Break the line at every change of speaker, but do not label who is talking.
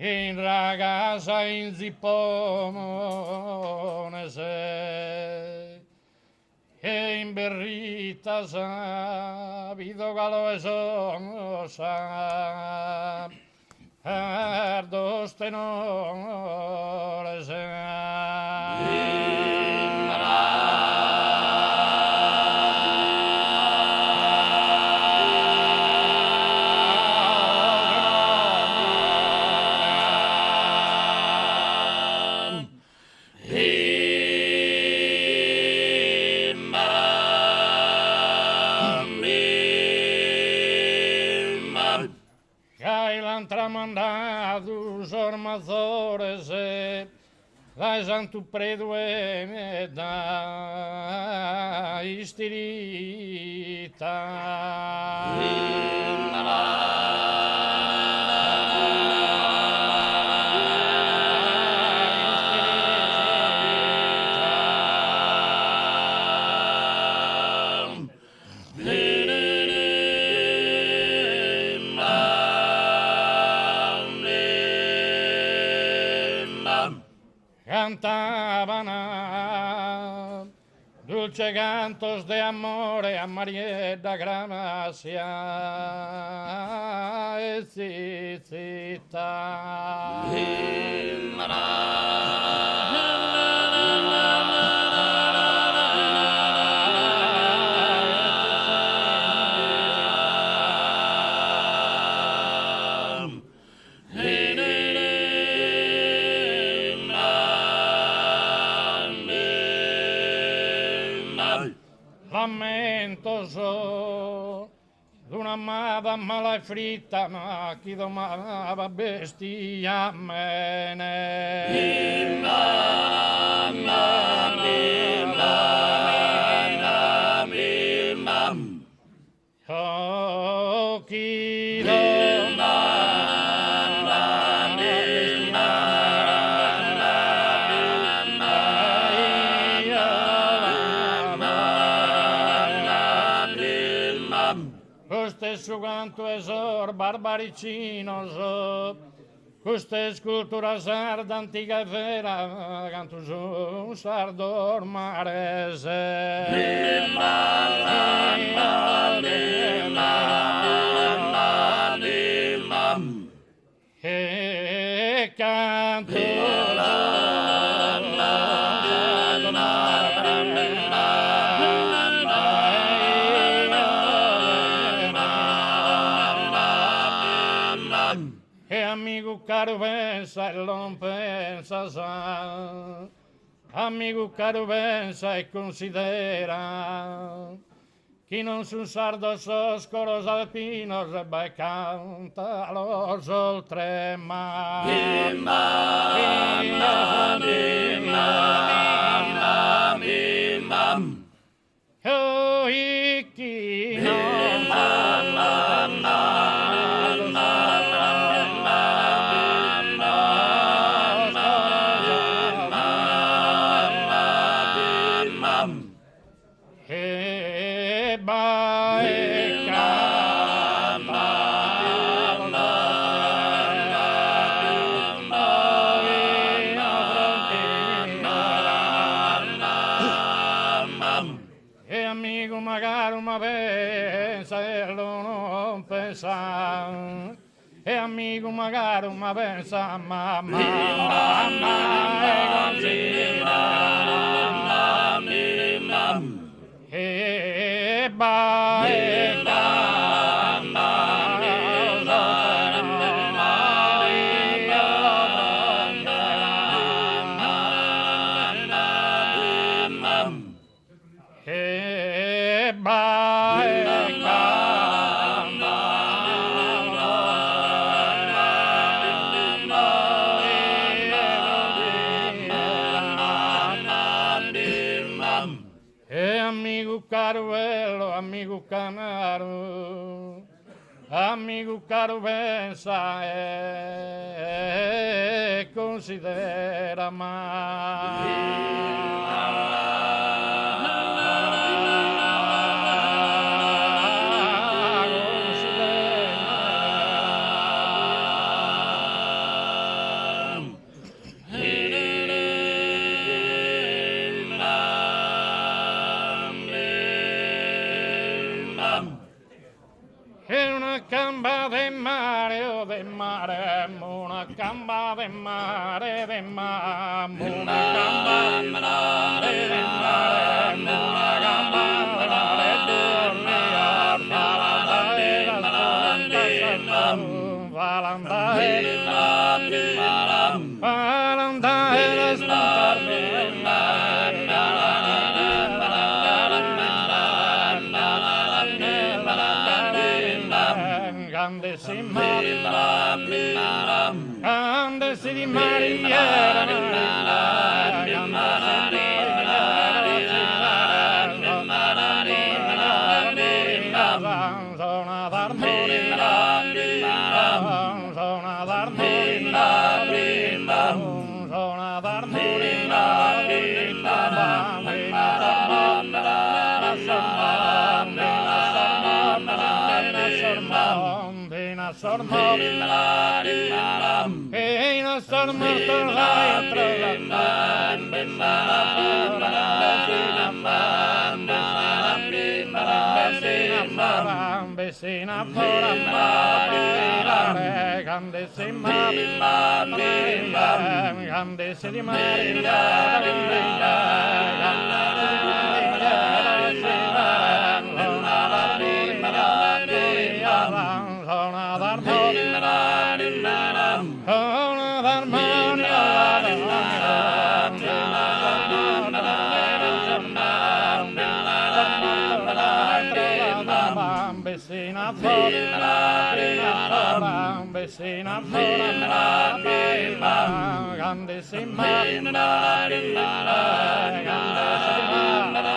in ragazza in zippone se e in berrita sa vido galo e sa dos tenores tramandados armadores da Janto Predo e da Estirita. Cantaban dulce cantos de amore a Marietta Gracia e Cicita. Lamentoso d'una amada mala e fritta ma chi domava bestiamene. Oh, chi su canto esor barbaricinos queste scultura sarda antica e vera canto su sardor marese e canto amigo caro pensa e non pensa sa, amigo caro pensa e considera chi non son sardos os coros alpinos e vai canta los oltremar. Oh, chi e amigo magari una pensa mamma e amigo caro amigo canaro, amigo caro pensa e considera mai. gamba de mare, oh de mare, una gamba de mare, de mare, una gamba de mare, de mare, una gamba de mare, dormia, Grande si di Maria, zona d'armonia, zona d'armonia, zona d'armonia, Vecina fora mare, grande si Maria, grande si di Maria, Vecina fora, vecina fora, grande si Maria, grande si Maria.